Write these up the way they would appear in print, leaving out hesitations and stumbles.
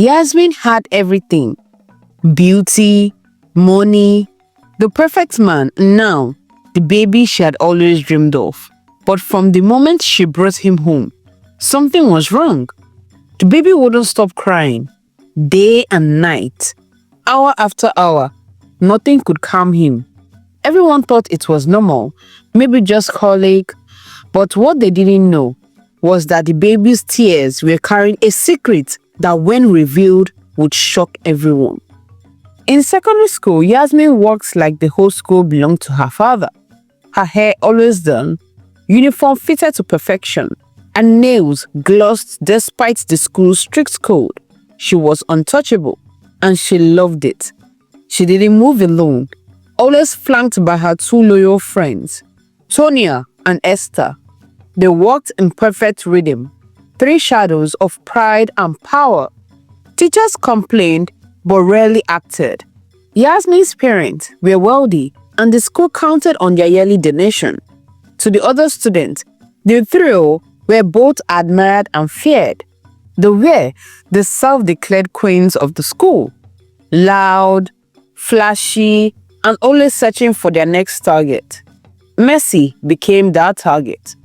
Yasmin had everything: beauty, money, the perfect man, and now the baby she had always dreamed of. But from the moment she brought him home, something was wrong. The baby wouldn't stop crying, day and night, hour after hour. Nothing could calm him. Everyone thought it was normal, maybe just colic, but what they didn't know was that the baby's tears were carrying a secret that, when revealed, would shock everyone. In secondary school, Yasmin walked like the whole school belonged to her father. Her hair always done, uniform fitted to perfection, and nails glossed despite the school's strict code. She was untouchable, and she loved it. She didn't move alone, always flanked by her two loyal friends, Tonia and Esther. They walked in perfect rhythm, three shadows of pride and power. Teachers complained but rarely acted. Yasmin's parents were wealthy, and the school counted on their yearly donation. To the other students, the trio were both admired and feared. They were the self-declared queens of the school, loud, flashy, and always searching for their next target. Mercy became that target.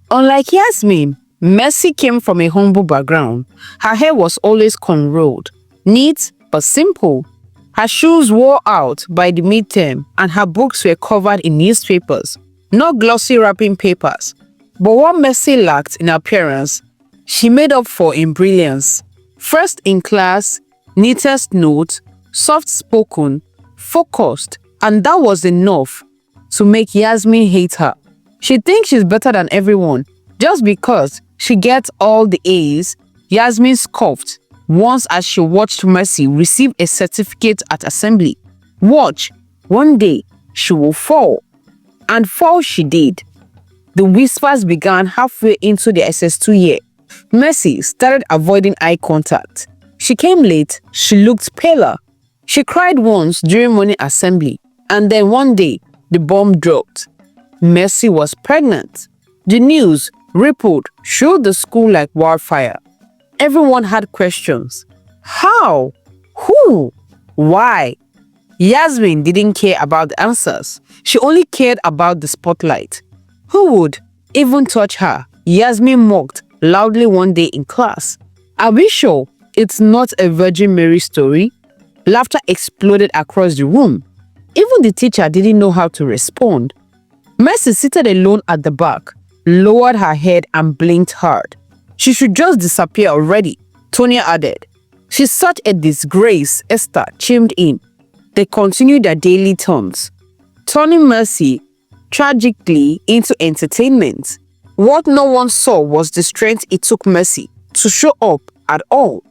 Unlike Yasmin, Mercy came from a humble background. Her hair was always cornrowed, neat but simple. Her shoes wore out by the midterm, and her books were covered in newspapers, not glossy wrapping papers. But what Mercy lacked in appearance, she made up for in brilliance. First in class, neatest notes, soft-spoken, focused, and that was enough to make Yasmin hate her. She thinks she's better than everyone just because she gets all the A's. Yasmin scoffed once as she watched Mercy receive a certificate at assembly. Watch, one day she will fall. And fall she did. The whispers began halfway into the SS2 year. Mercy started avoiding eye contact. She came late, she looked paler. She cried once during morning assembly, and then one day, the bomb dropped. Mercy was pregnant. The news rippled through the school like wildfire. Everyone had questions. How? Who? Why? Yasmin didn't care about the answers. She only cared about the spotlight. Who would even touch her? Yasmin mocked loudly one day in class. Are we sure it's not a Virgin Mary story? Laughter exploded across the room. Even the teacher didn't know how to respond. Mercy, seated alone at the back, lowered her head and blinked hard. She should just disappear already, Tonia added. She's such a disgrace, Esther chimed in. They continued their daily turns, turning Mercy tragically into entertainment. What no one saw was the strength it took Mercy to show up at all.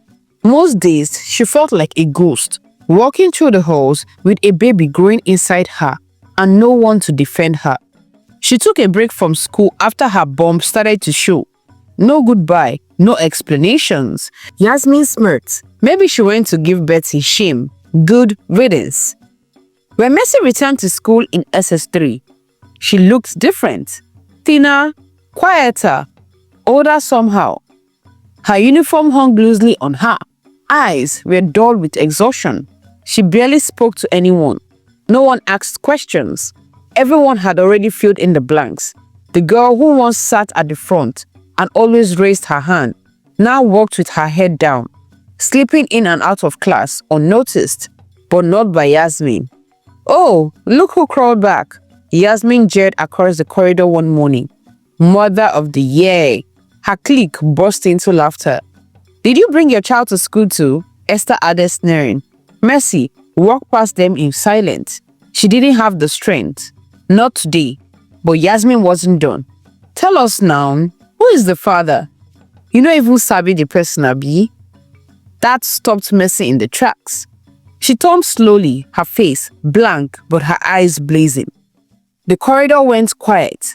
Most days, she felt like a ghost, walking through the halls with a baby growing inside her and no one to defend her. She took a break from school after her bomb started to show. No goodbye, no explanations. Yasmin smirked. Maybe she went to give Betty shame. Good riddance. When Mercy returned to school in SS3, she looked different. Thinner, quieter, older somehow. Her uniform hung loosely on her. Eyes were dull with exhaustion. She barely spoke to anyone. No one asked questions. Everyone had already filled in the blanks. The girl who once sat at the front and always raised her hand now walked with her head down, slipping in and out of class unnoticed, but not by Yasmin. Oh, look who crawled back. Yasmin jeered across the corridor one morning. Mother of the year. Her clique burst into laughter. Did you bring your child to school too? Esther added, sneering. Mercy walked past them in silence. She didn't have the strength. Not today. But Yasmin wasn't done. Tell us now, who is the father? You know even sabi the person abi? That stopped Mercy in the tracks. She turned slowly, her face blank but her eyes blazing. The corridor went quiet.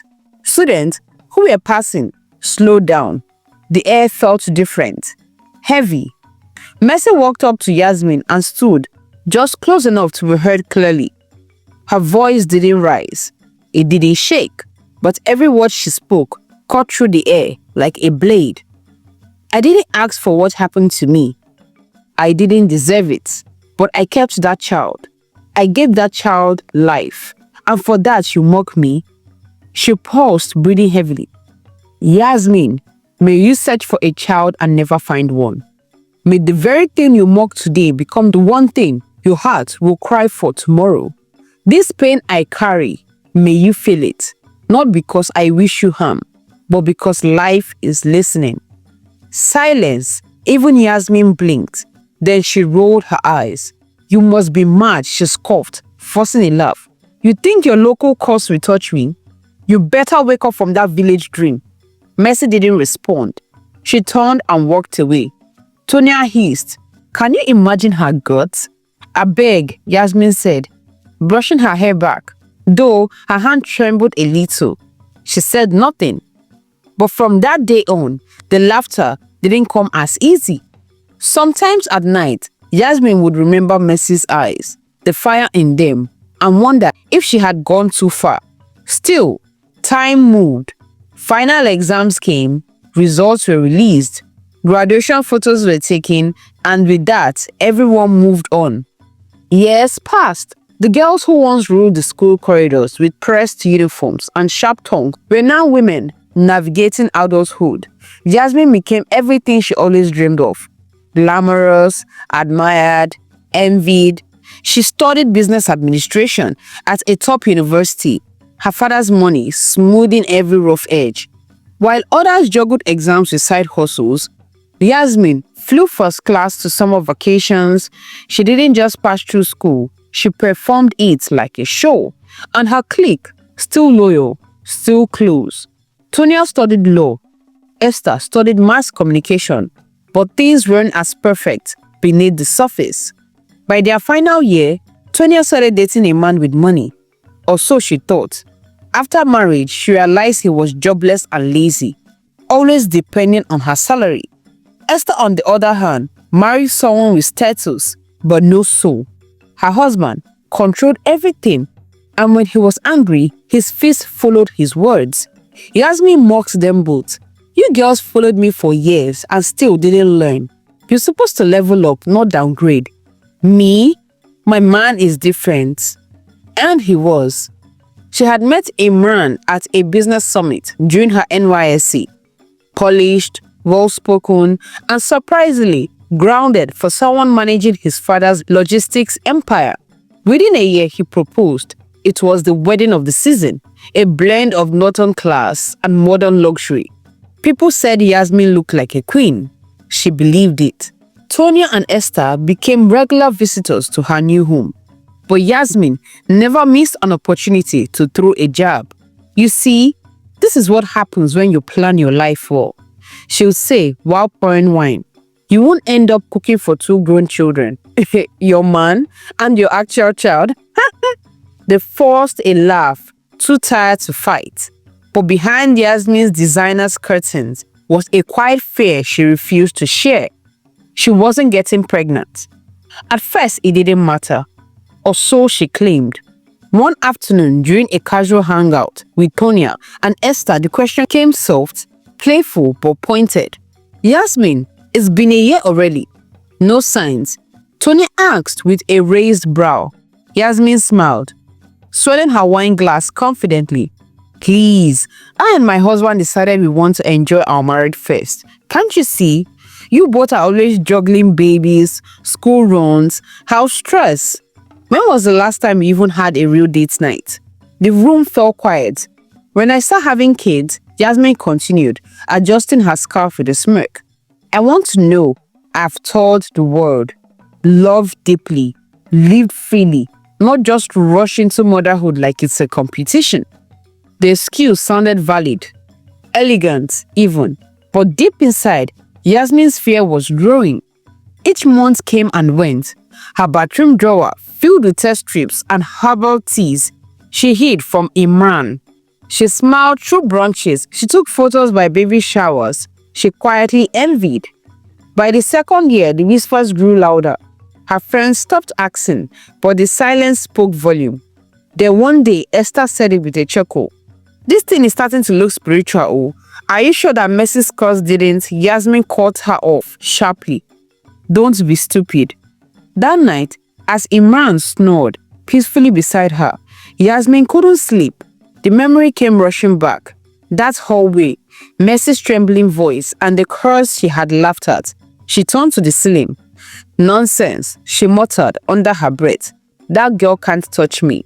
Students who were passing slowed down. The air felt different, heavy. Mercy walked up to Yasmin and stood just close enough to be heard clearly. Her voice didn't rise. It didn't shake, but every word she spoke cut through the air like a blade. I didn't ask for what happened to me. I didn't deserve it, but I kept that child. I gave that child life, and for that you mock me?" She paused, breathing heavily. "Yasmin, may you search for a child and never find one. May the very thing you mock today become the one thing your heart will cry for tomorrow. This pain I carry, may you feel it, not because I wish you harm, but because life is listening." Silence. Even Yasmin blinked. Then she rolled her eyes. "You must be mad," she scoffed, forcing a laugh. "You think your local cause will touch me? You better wake up from that village dream." Mercy didn't respond. She turned and walked away. Tonya hissed, "Can you imagine her guts?" "I beg," Yasmin said, brushing her hair back, though her hand trembled a little. She said nothing. But from that day on, the laughter didn't come as easy. Sometimes at night, Yasmin would remember Mercy's eyes, the fire in them, and wonder if she had gone too far. Still, time moved. Final exams came, results were released, graduation photos were taken, and with that, everyone moved on. Years passed. The girls who once ruled the school corridors with pressed uniforms and sharp tongues were now women navigating adulthood. Yasmin became everything she always dreamed of. Glamorous, admired, envied. She studied business administration at a top university, her father's money smoothing every rough edge. While others juggled exams with side hustles, Yasmin flew first class to summer vacations. She didn't just pass through school, she performed it like a show. And her clique, still loyal, still close. Tonya studied law. Esther studied mass communication, but things weren't as perfect beneath the surface. By their final year, Tonya started dating a man with money, or so she thought. After marriage, she realized he was jobless and lazy, always depending on her salary. Esther, on the other hand, married someone with status, but no soul. Her husband controlled everything, and when he was angry, his fist followed his words. Yasmin mocked them both. "You girls followed me for years and still didn't learn. You're supposed to level up, not downgrade. Me? My man is different." And he was. She had met Imran at a business summit during her NYSC. Polished, well-spoken, and surprisingly grounded for someone managing his father's logistics empire. Within a year, he proposed. It was the wedding of the season, a blend of northern class and modern luxury. People said Yasmin looked like a queen. She believed it. Tonya and Esther became regular visitors to her new home. But Yasmin never missed an opportunity to throw a jab. "You see, this is what happens when you plan your life well," she would say while pouring wine. "You won't end up cooking for 2 grown children, your man and your actual child." They forced a laugh, too tired to fight. But behind Yasmin's designer's curtains was a quiet fear she refused to share. She wasn't getting pregnant. At first, it didn't matter, or so she claimed. One afternoon, during a casual hangout with Tonya and Esther, the question came soft, playful, but pointed. "Yasmin, it's been a year already. No signs?" Tonya asked with a raised brow. Yasmin smiled, swelling her wine glass confidently. "Please, I and my husband decided we want to enjoy our marriage first. Can't you see? You both are always juggling babies, school runs, house stress. When was the last time you even had a real date night?" The room fell quiet. "When I start having kids," Yasmin continued, adjusting her scarf with a smirk, "I want to know I've told the world. Loved deeply, lived freely, not just rush into motherhood like it's a competition." The excuse sounded valid, elegant even, but deep inside, Yasmin's fear was growing. Each month came and went. Her bathroom drawer filled with test strips and herbal teas she hid from Imran. She smiled through brunches. She took photos by baby showers she quietly envied. By the second year, the whispers grew louder. Her friends stopped asking, but the silence spoke volume. Then one day, Esther said it with a chuckle. "This thing is starting to look spiritual. Oh, are you sure that Mercy's curse didn't?" Yasmin cut her off sharply. Don't be stupid. That night, as Imran snored peacefully beside her, Yasmin couldn't sleep. The memory came rushing back. That hallway, Mercy's trembling voice, and the curse she had laughed at. She turned to the ceiling. Nonsense, she muttered under her breath. That girl can't touch me.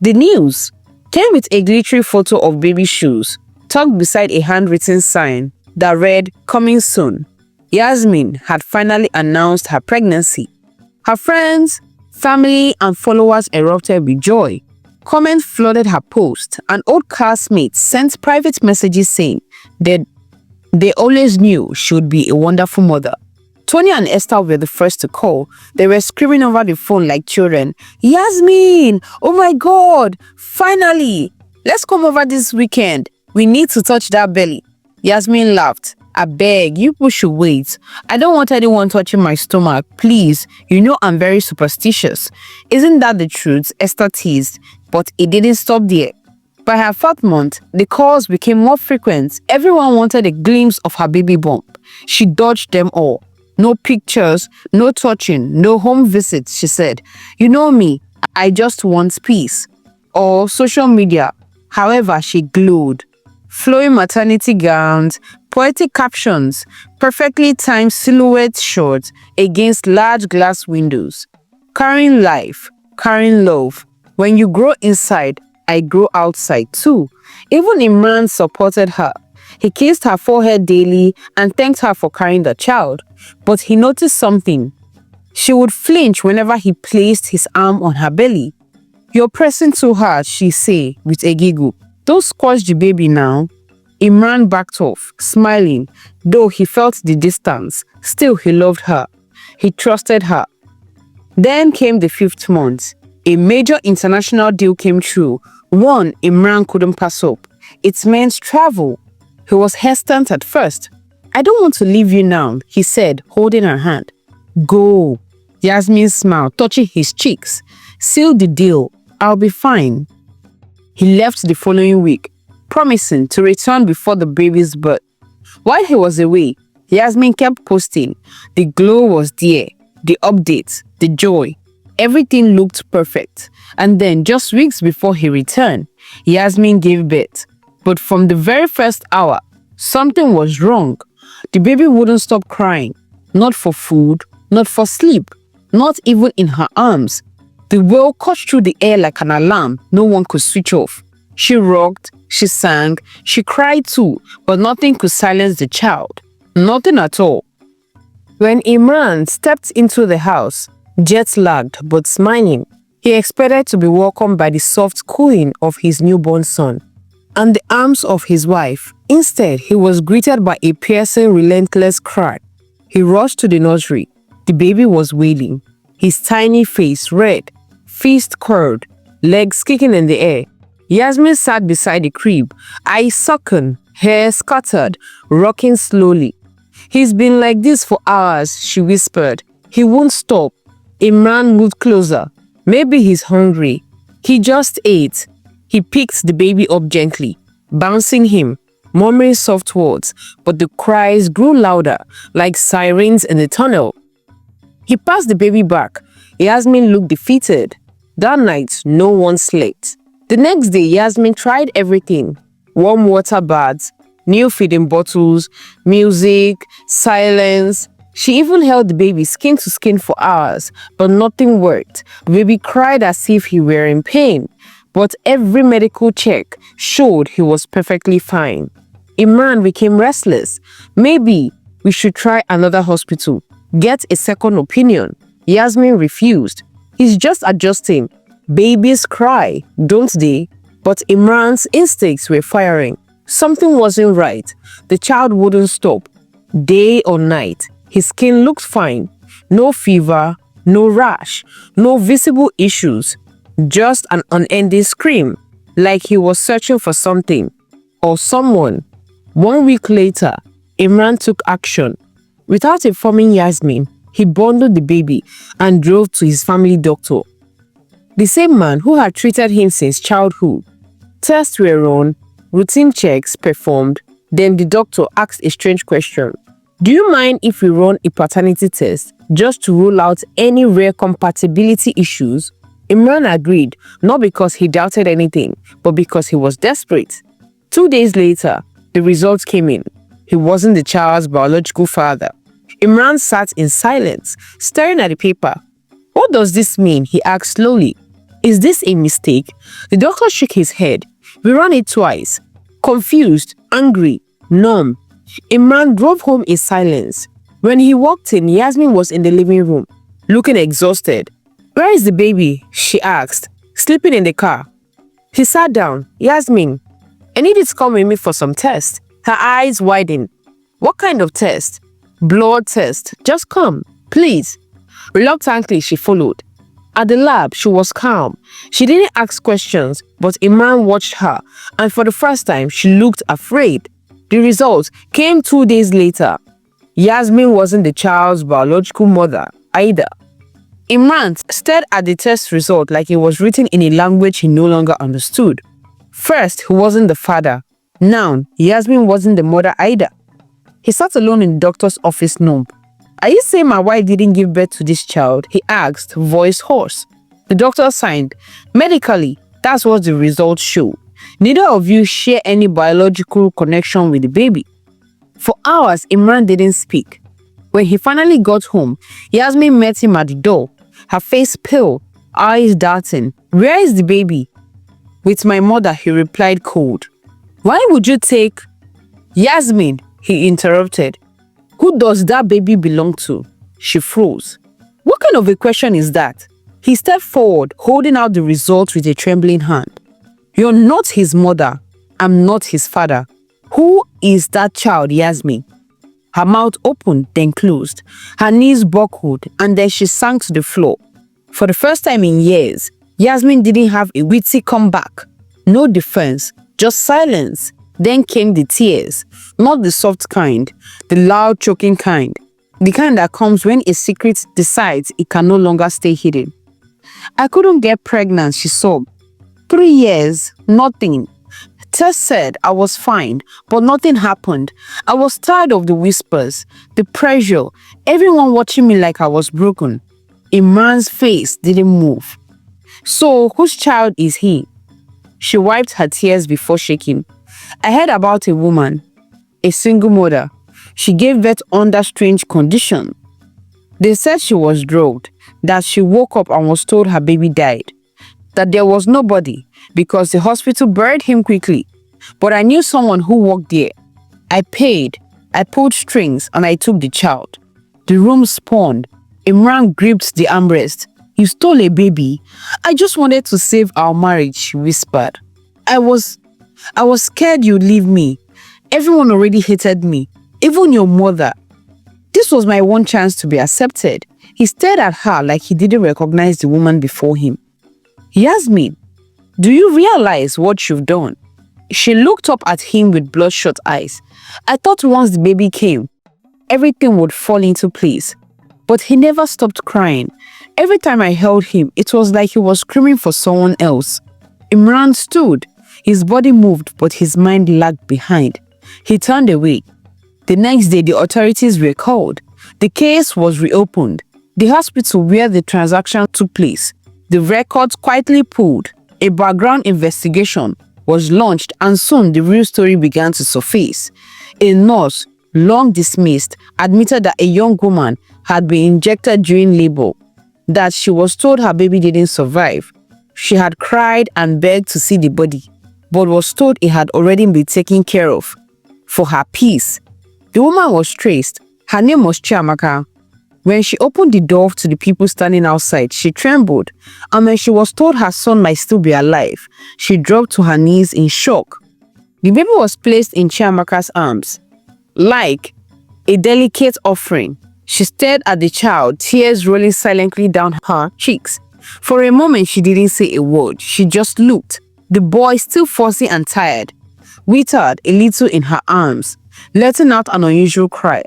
The news came with a glittery photo of baby shoes, tucked beside a handwritten sign that read, "Coming soon." Yasmin had finally announced her pregnancy. Her friends, family, and followers erupted with joy. Comments flooded her post, and old classmates sent private messages saying that they always knew she would be a wonderful mother. Tony and Esther were the first to call. They were screaming over the phone like children. "Yasmin! Oh my God! Finally! Let's come over this weekend. We need to touch that belly." Yasmin laughed. "I beg, you people should wait. I don't want anyone touching my stomach. Please, you know I'm very superstitious." "Isn't that the truth?" Esther teased. But it didn't stop there. By her 4th month, the calls became more frequent. Everyone wanted a glimpse of her baby bump. She dodged them all. "No pictures, no touching, no home visits," she said. "You know me, I just want peace." Or social media. However, she glowed. Flowing maternity gowns, poetic captions, perfectly timed silhouette shots against large glass windows. Carrying life, carrying love. When you grow inside, I grow outside too. Even Imran supported her. He kissed her forehead daily and thanked her for carrying the child. But he noticed something. She would flinch whenever he placed his arm on her belly. "You're pressing too hard," she said with a giggle. "Don't squash the baby now." Imran backed off, smiling, though he felt the distance. Still, he loved her. He trusted her. Then came the 5th month. A major international deal came through, one Imran couldn't pass up. It meant travel. He was hesitant at first. "I don't want to leave you now," he said, holding her hand. "Go." Yasmin smiled, touching his cheeks. "Seal the deal. I'll be fine." He left the following week, promising to return before the baby's birth. While he was away, Yasmin kept posting. The glow was there, the updates, the joy. Everything looked perfect. And then, just weeks before he returned, Yasmin gave birth. But from the very first hour, something was wrong. The baby wouldn't stop crying. Not for food, not for sleep, not even in her arms. The wail cut through the air like an alarm no one could switch off. She rocked, she sang, she cried too, but nothing could silence the child. Nothing at all. When Imran stepped into the house, jet-lagged but smiling, he expected to be welcomed by the soft cooing of his newborn son and the arms of his wife. Instead, he was greeted by a piercing, relentless cry. He rushed to the nursery. The baby was wailing, his tiny face red, fist curled, legs kicking in the air. Yasmin sat beside the crib, eyes sunken, hair scattered, rocking slowly. "He's been like this for hours," she whispered. "He won't stop." Imran moved closer. "Maybe he's hungry." He just ate. He picked the baby up gently, bouncing him, murmuring soft words, but the cries grew louder, like sirens in the tunnel. He passed the baby back. Yasmin looked defeated. That night, no one slept. The next day, Yasmin tried everything. Warm water baths, new feeding bottles, music, silence. She even held the baby skin to skin for hours, but nothing worked. The baby cried as if he were in pain, but every medical check showed he was perfectly fine. Imran became restless. "Maybe we should try another hospital. Get a second opinion." Yasmin refused. "He's just adjusting. Babies cry, don't they?" But Imran's instincts were firing. Something wasn't right. The child wouldn't stop. Day or night, his skin looked fine. No fever, no rash, no visible issues. Just an unending scream, like he was searching for something or someone. 1 week later, Imran took action. Without informing Yasmin, he bundled the baby and drove to his family doctor, the same man who had treated him since childhood. Tests were run, routine checks performed. Then the doctor asked a strange question. Do you mind if we run a paternity test just to rule out any rare compatibility issues? Imran agreed, not because he doubted anything, but because he was desperate. 2 days later, the results came in. He wasn't the child's biological father. Imran sat in silence, staring at the paper. What does this mean? He asked slowly. Is this a mistake? The doctor shook his head. We ran it twice. Confused, angry, numb. Imran drove home in silence. When he walked in, Yasmin was in the living room, looking exhausted. Where is the baby? She asked, sleeping in the car. He sat down. Yasmin, I need you to come with me for some tests. Her eyes widened. What kind of test? Blood test. Just come, please. Reluctantly, she followed. At the lab, she was calm. She didn't ask questions, but Imran watched her, and for the first time, she looked afraid. The results came 2 days later. Yasmin wasn't the child's biological mother either. Imran stared at the test result like it was written in a language he no longer understood. First, he wasn't the father. Now, Yasmin wasn't the mother either. He sat alone in the doctor's office numb. Are you saying my wife didn't give birth to this child? He asked, voice hoarse. The doctor signed. Medically, that's what the results show. Neither of you share any biological connection with the baby. For hours, Imran didn't speak. When he finally got home, Yasmin met him at the door, her face pale, eyes darting. Where is the baby? With my mother, he replied cold. Why would you take... Yasmin, he interrupted. Who does that baby belong to? She froze. What kind of a question is that? He stepped forward, holding out the result with a trembling hand. You're not his mother. I'm not his father. Who is that child, Yasmin? Her mouth opened, then closed. Her knees buckled, and then she sank to the floor. For the first time in years, Yasmin didn't have a witty comeback. No defense, just silence. Then came the tears, not the soft kind, the loud choking kind, the kind that comes when a secret decides it can no longer stay hidden. I couldn't get pregnant, she sobbed. 3 years, nothing. Tess said I was fine, but nothing happened. I was tired of the whispers, the pressure, everyone watching me like I was broken. Imran's face didn't move. So, whose child is he? She wiped her tears before shaking. I heard about a woman, a single mother. She gave birth under strange conditions. They said she was drugged, that she woke up and was told her baby died, that there was nobody because the hospital buried him quickly. But I knew someone who worked there. I paid, I pulled strings, and I took the child. The room spawned. Imran gripped the armrest. You stole a baby. I just wanted to save our marriage, she whispered. I was scared you'd leave me. Everyone already hated me, even your mother. This was my one chance to be accepted. He stared at her like he didn't recognize the woman before him. Yasmin, do you realize what you've done? She looked up at him with bloodshot eyes. I thought once the baby came, everything would fall into place. But he never stopped crying. Every time I held him, it was like he was screaming for someone else. Imran stood. His body moved, but his mind lagged behind. He turned away. The next day, the authorities were called. The case was reopened. The hospital where the transaction took place, the records quietly pulled. A background investigation was launched, and soon the real story began to surface. A nurse, long dismissed, admitted that a young woman had been injected during labor, that she was told her baby didn't survive. She had cried and begged to see the body, but was told it had already been taken care of. For her peace, the woman was traced. Her name was Chiamaka. When she opened the door to the people standing outside, she trembled, and when she was told her son might still be alive, she dropped to her knees in shock. The baby was placed in Chiamaka's arms. Like a delicate offering, she stared at the child, tears rolling silently down her cheeks. For a moment, she didn't say a word. She just looked. The boy, still fussy and tired, withered a little in her arms, letting out an unusual cry.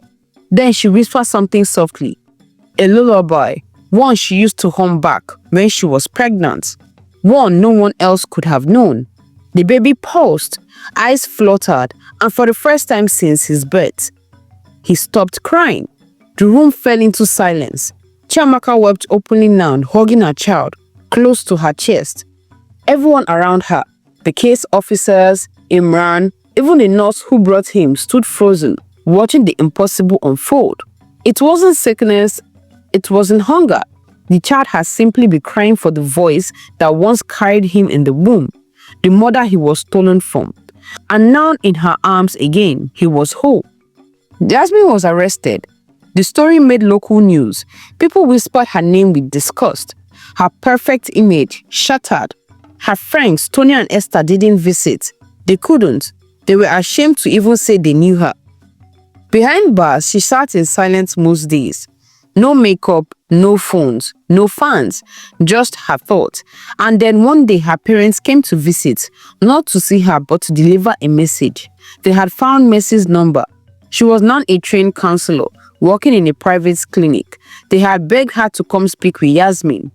Then she whispered something softly. A lullaby, one she used to hum back when she was pregnant, one no one else could have known. The baby paused, eyes fluttered, and for the first time since his birth, he stopped crying. The room fell into silence. Chiamaka wept openly now, hugging her child close to her chest. Everyone around her, the case officers, Imran, even the nurse who brought him, stood frozen, watching the impossible unfold. It wasn't sickness, it wasn't hunger. The child had simply been crying for the voice that once carried him in the womb, the mother he was stolen from. And now in her arms again, he was whole. Jasmine was arrested. The story made local news. People whispered her name with disgust. Her perfect image shattered. Her friends, Tony and Esther, didn't visit. They couldn't. They were ashamed to even say they knew her. Behind bars, she sat in silence most days. No makeup, no phones, no fans, just her thoughts. And then one day her parents came to visit, not to see her but to deliver a message. They had found Mercy's number. She was now a trained counselor, working in a private clinic. They had begged her to come speak with Yasmin.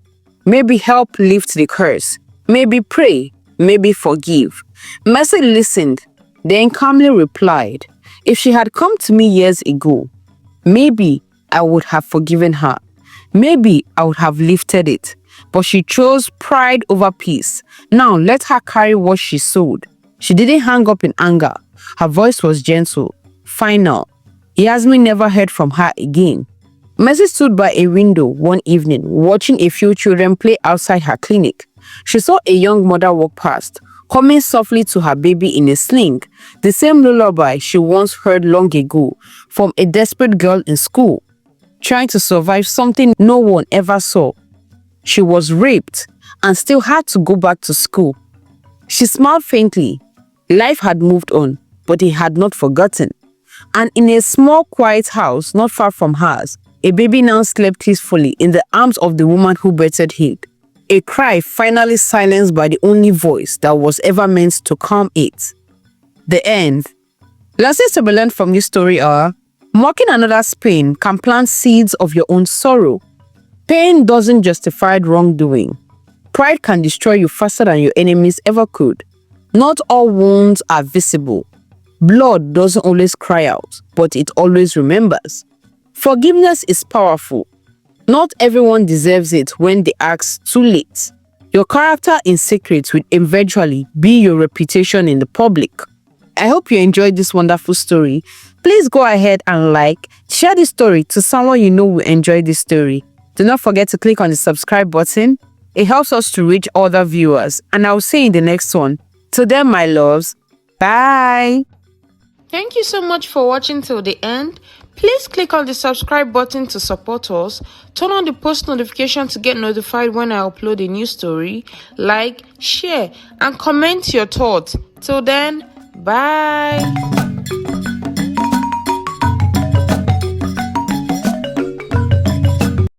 Maybe help lift the curse. Maybe pray. Maybe forgive. Mercy listened, then calmly replied, if she had come to me years ago, maybe I would have forgiven her. Maybe I would have lifted it. But she chose pride over peace. Now let her carry what she sowed. She didn't hang up in anger. Her voice was gentle, final. Yasmin never heard from her again. Mercy stood by a window one evening, watching a few children play outside her clinic. She saw a young mother walk past, humming softly to her baby in a sling, the same lullaby she once heard long ago from a desperate girl in school, trying to survive something no one ever saw. She was raped and still had to go back to school. She smiled faintly. Life had moved on, but he had not forgotten. And in a small, quiet house not far from hers, a baby now slept peacefully in the arms of the woman who birthed him. A cry finally silenced by the only voice that was ever meant to calm it. The end. Lessons to be learned from this story are: mocking another's pain can plant seeds of your own sorrow. Pain doesn't justify wrongdoing. Pride can destroy you faster than your enemies ever could. Not all wounds are visible. Blood doesn't always cry out, but it always remembers. Forgiveness is powerful. Not everyone deserves it when they ask too late. Your character in secret will eventually be your reputation in the public. I hope you enjoyed this wonderful story. Please go ahead and share this story to someone you know will enjoy this story. Do not forget to click on the subscribe button. It helps us to reach other viewers. And I'll see you in the next one. Till then, my loves, bye. Thank you so much for watching till the end. Please click on the subscribe button to support us. Turn on the post notification to get notified when I upload a new story. Like, share, and comment your thoughts. Till then, bye.